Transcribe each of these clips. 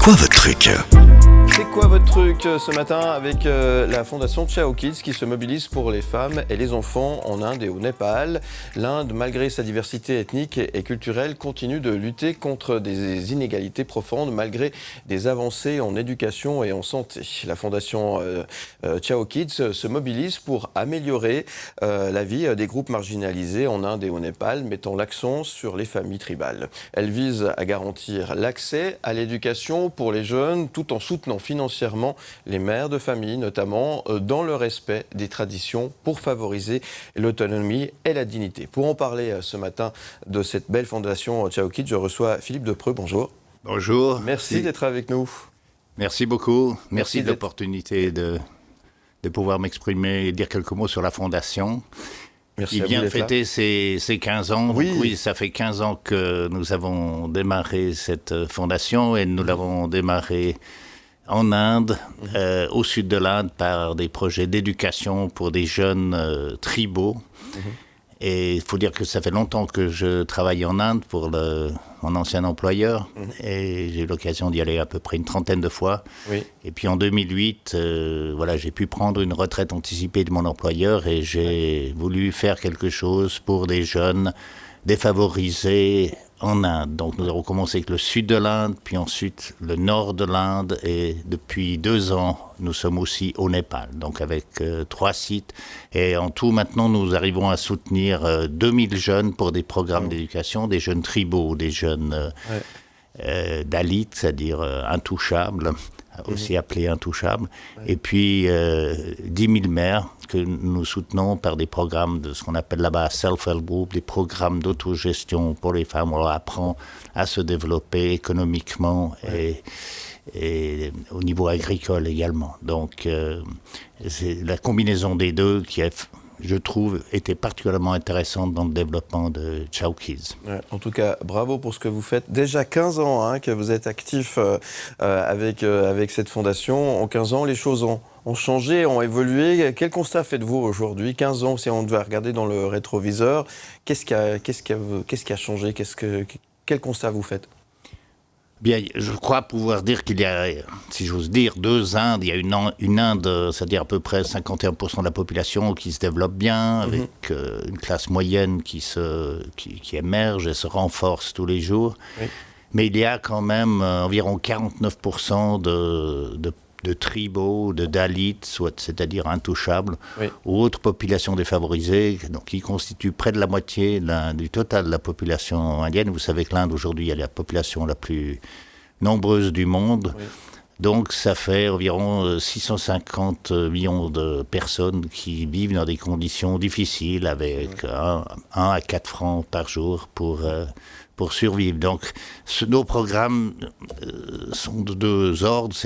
quoi votre truc ? C'est quoi votre truc ce matin avec la fondation Chao Kids qui se mobilise pour les femmes et les enfants en Inde et au Népal. L'Inde, malgré sa diversité ethnique et culturelle, continue de lutter contre des inégalités profondes malgré des avancées en éducation et en santé. La fondation Chao Kids se mobilise pour améliorer la vie des groupes marginalisés en Inde et au Népal, mettant l'accent sur les familles tribales. Elle vise à garantir l'accès à l'éducation pour les jeunes tout en soutenant financièrement les mères de famille, notamment dans le respect des traditions pour favoriser l'autonomie et la dignité. Pour en parler ce matin de cette belle fondation Chao Kids, je reçois Philippe Depreux. Bonjour. Bonjour. Merci d'être avec nous. Merci beaucoup. Merci de l'opportunité de pouvoir m'exprimer et dire quelques mots sur la fondation. Merci qui vient de fêter ses 15 ans. Oui. Oui, ça fait 15 ans que nous avons démarré cette fondation et nous l'avons démarrée en Inde, au sud de l'Inde, par des projets d'éducation pour des jeunes tribaux. Et il faut dire que ça fait longtemps que je travaille en Inde pour mon ancien employeur. Et j'ai eu l'occasion d'y aller à peu près une trentaine de fois. Oui. Et puis en 2008, j'ai pu prendre une retraite anticipée de mon employeur et j'ai voulu faire quelque chose pour des jeunes défavorisés en Inde. Donc nous avons commencé avec le sud de l'Inde, puis ensuite le nord de l'Inde, et depuis 2 ans, nous sommes aussi au Népal, donc avec 3 sites. Et en tout, maintenant, nous arrivons à soutenir 2000 jeunes pour des programmes d'éducation, des jeunes tribaux, des jeunes Dalits, c'est-à-dire intouchables, aussi appelés intouchables, et puis 10 000 mères que nous soutenons par des programmes de ce qu'on appelle là-bas self-help group, des programmes d'autogestion pour les femmes. On leur apprend à se développer économiquement et au niveau agricole également. Donc c'est la combinaison des deux qui est, je trouve, était particulièrement intéressante dans le développement de Chao Kids. Ouais, en tout cas, bravo pour ce que vous faites. Déjà 15 ans que vous êtes actif avec cette fondation. En 15 ans, les choses ont changé, ont évolué. Quel constat faites-vous aujourd'hui ? 15 ans, si on devait regarder dans le rétroviseur, qu'est-ce qui a changé ? Quel constat vous faites ? Bien, je crois pouvoir dire qu'il y a, si j'ose dire, 2 Indes. Il y a une Inde, c'est-à-dire à peu près 51% de la population qui se développe bien, avec une classe moyenne qui émerge et se renforce tous les jours. Oui. Mais il y a quand même environ 49% de tribaux, de Dalits, c'est-à-dire intouchables, ou autres populations défavorisées, donc qui constituent près de la moitié du total de la population indienne. Vous savez que l'Inde, aujourd'hui, est la population la plus nombreuse du monde. Oui. Donc ça fait environ 650 millions de personnes qui vivent dans des conditions difficiles, avec 1 à 4 francs par jour pour survivre. Donc, nos programmes sont de 2 ordres.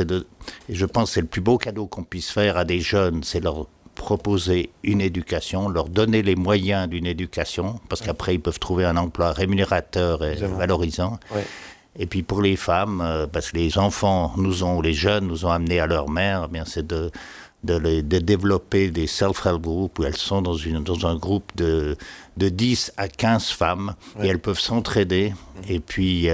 Et je pense que c'est le plus beau cadeau qu'on puisse faire à des jeunes, c'est leur proposer une éducation, leur donner les moyens d'une éducation, parce qu'après, ils peuvent trouver un emploi rémunérateur et valorisant. Oui. Et puis pour les femmes, parce que les enfants les jeunes nous ont amenés à leur mère, eh bien c'est de développer des self-help groups où elles sont dans un groupe de 10 à 15 femmes et elles peuvent s'entraider et puis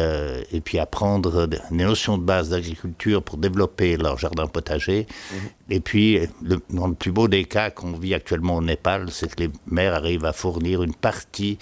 apprendre des notions de base d'agriculture pour développer leur jardin potager. Et puis, dans le plus beau des cas qu'on vit actuellement au Népal, c'est que les mères arrivent à fournir une partie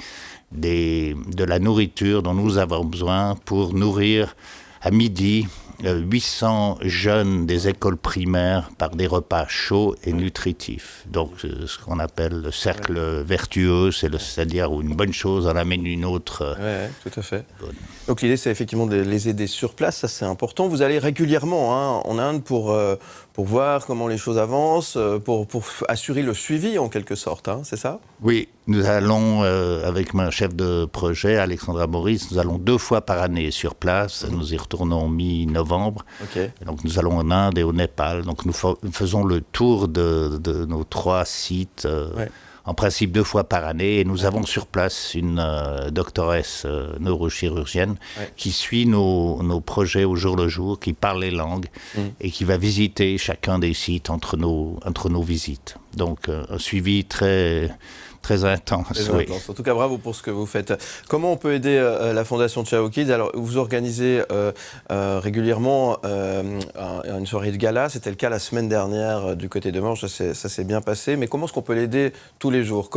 de la nourriture dont nous avons besoin pour nourrir à midi 800 jeunes des écoles primaires par des repas chauds et nutritifs. Donc, ce qu'on appelle le cercle vertueux, c'est-à-dire où une bonne chose en amène une autre. Oui, tout à fait. Bonne. Donc, l'idée, c'est effectivement de les aider sur place, ça c'est important. Vous allez régulièrement en Inde pour voir comment les choses avancent, pour assurer le suivi en quelque sorte, c'est ça ? Oui, nous allons, avec mon chef de projet, Alexandra Maurice, nous allons 2 fois par année sur place. Nous y retournons mi-novembre. Okay. Donc nous allons en Inde et au Népal. Donc nous faisons le tour de nos 3 sites, en principe 2 fois par année. Et nous avons sur place une doctoresse neurochirurgienne qui suit nos projets au jour le jour, qui parle les langues et qui va visiter chacun des sites entre nos visites. Donc un suivi très très intense. Très Oui. intense. En tout cas, bravo pour ce que vous faites. Comment on peut aider la Fondation Ciao Kids? Alors, vous organisez régulièrement une soirée de gala. C'était le cas la semaine dernière du côté de Morges. Ça s'est bien passé. Mais comment est-ce qu'on peut l'aider tous les jours?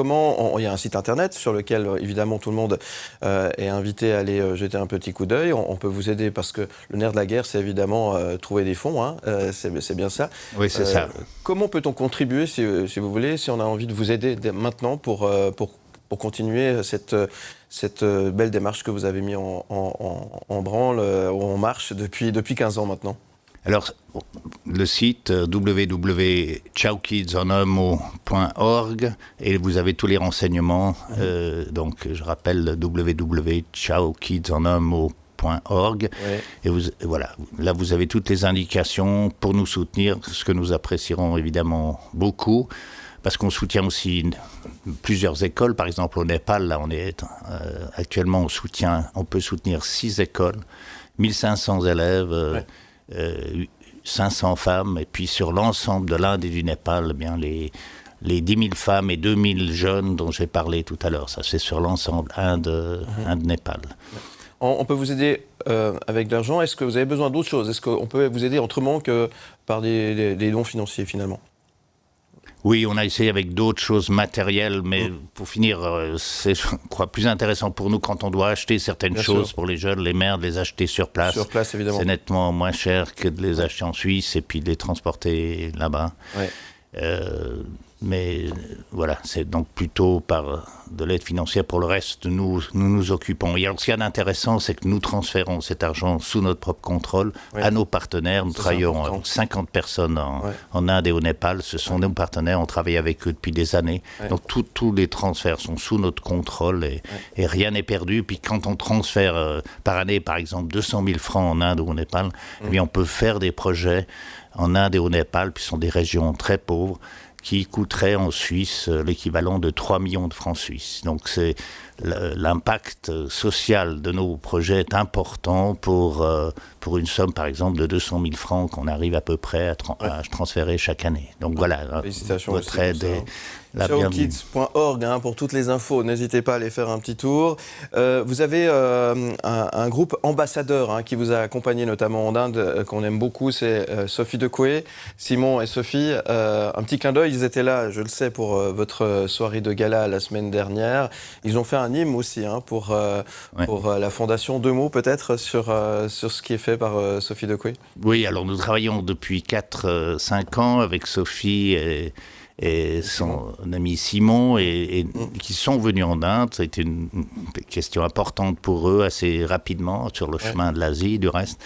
Il y a un site internet sur lequel, évidemment, tout le monde est invité à aller jeter un petit coup d'œil. On peut vous aider parce que le nerf de la guerre, c'est évidemment trouver des fonds. Hein. C'est bien ça. Oui, c'est ça. Comment peut-on contribuer, si vous voulez, si on a envie de vous aider maintenant pour continuer cette belle démarche que vous avez mis en branle, en marche depuis 15 ans maintenant? Alors, le site www.ciaokidsenunmot.org et vous avez tous les renseignements. Donc, je rappelle www.ciaokidsenunmot.org. Et voilà, là vous avez toutes les indications pour nous soutenir, ce que nous apprécierons évidemment beaucoup. Parce qu'on soutient aussi plusieurs écoles. Par exemple, au Népal, là, actuellement, on peut soutenir 6 écoles, 1500 élèves, 500 femmes. Et puis, sur l'ensemble de l'Inde et du Népal, eh bien, les 10 000 femmes et 2 000 jeunes dont j'ai parlé tout à l'heure. Ça, c'est sur l'ensemble Inde-Népal. On peut vous aider avec de l'argent. Est-ce que vous avez besoin d'autre chose? Est-ce qu'on peut vous aider autrement que par des dons financiers, finalement? Oui, on a essayé avec d'autres choses matérielles, mais pour finir, c'est, je crois, plus intéressant pour nous quand on doit acheter certaines choses pour les jeunes, les mères, de les acheter sur place. Sur place, évidemment. C'est nettement moins cher que de les acheter en Suisse et puis de les transporter là-bas. Ouais. Mais voilà, c'est donc plutôt par de l'aide financière. Pour le reste, nous nous occupons. Et alors, ce qu'il y a d'intéressant, c'est que nous transférons cet argent sous notre propre contrôle à nos partenaires. Nous travaillons avec 50 personnes en Inde et au Népal. Ce sont nos partenaires, on travaille avec eux depuis des années. Donc tous les transferts sont sous notre contrôle et rien n'est perdu. Puis quand on transfère par année, par exemple, 200 000 francs en Inde ou au Népal, eh bien, on peut faire des projets en Inde et au Népal, puis ce sont des régions très pauvres, qui coûterait en Suisse l'équivalent de 3 millions de francs suisses. Donc l'impact social de nos projets est important pour une somme, par exemple, de 200 000 francs qu'on arrive à peu près à transférer chaque année. Donc voilà, votre aide est la bienvenue. Ciaokids.org pour toutes les infos, n'hésitez pas à aller faire un petit tour. Vous avez un groupe ambassadeur qui vous a accompagné notamment en Inde, qu'on aime beaucoup, c'est Sophie Dequet, Simon et Sophie. Un petit clin d'œil, ils étaient là, je le sais, pour votre soirée de gala la semaine dernière. Ils ont fait un hymne aussi pour la Fondation. 2 mots peut-être sur ce qui est fait par Sophie Dequet. Oui, alors nous travaillons depuis 4-5 ans avec Sophie et son ami Simon, et qui sont venus en Inde. Ça a été une question importante pour eux assez rapidement, sur le chemin de l'Asie, du reste.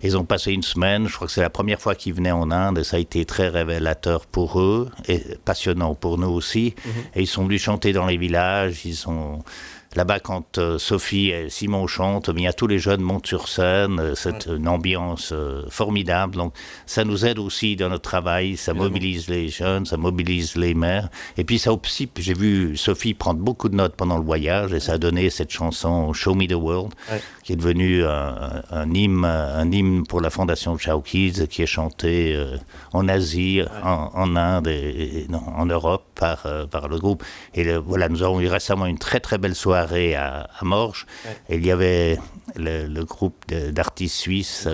Ils ont passé une semaine, je crois que c'est la première fois qu'ils venaient en Inde, et ça a été très révélateur pour eux, et passionnant pour nous aussi. Et ils sont venus chanter dans les villages, ils sont... Là-bas, quand Sophie et Simon chantent, bien, tous les jeunes montent sur scène, c'est une ambiance formidable. Donc, ça nous aide aussi dans notre travail, ça mobilise les jeunes, ça mobilise les mères. Et puis, ça aussi, j'ai vu Sophie prendre beaucoup de notes pendant le voyage, et ça a donné cette chanson « Show Me the World », qui est devenue un hymne pour la Fondation Ciao Kids, qui est chantée en Asie, en Inde et en Europe par le groupe. Et voilà, nous avons eu récemment une très très belle soirée à Morges. Et il y avait le groupe d'artistes suisses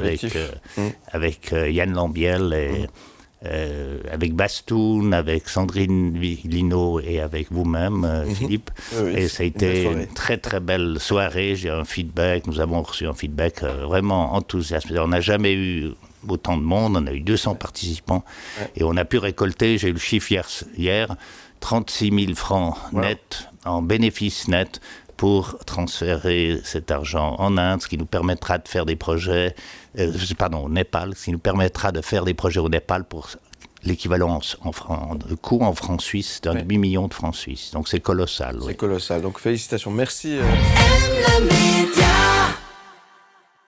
avec Yann Lambiel et avec Bastoun, avec Sandrine Lino et avec vous-même, Philippe. Et ça a été une très très belle soirée. Nous avons reçu un feedback vraiment enthousiasmant. On n'a jamais eu autant de monde, on a eu 200 participants et on a pu récolter, j'ai eu le chiffre hier, 36 000 francs net, en bénéfice net, pour transférer cet argent en Inde, ce qui nous permettra de faire des projets, au Népal, ce qui nous permettra de faire des projets au Népal pour l'équivalent de coût en francs suisses d'un demi-million de francs suisses. Donc c'est colossal. C'est colossal. Donc félicitations. Merci.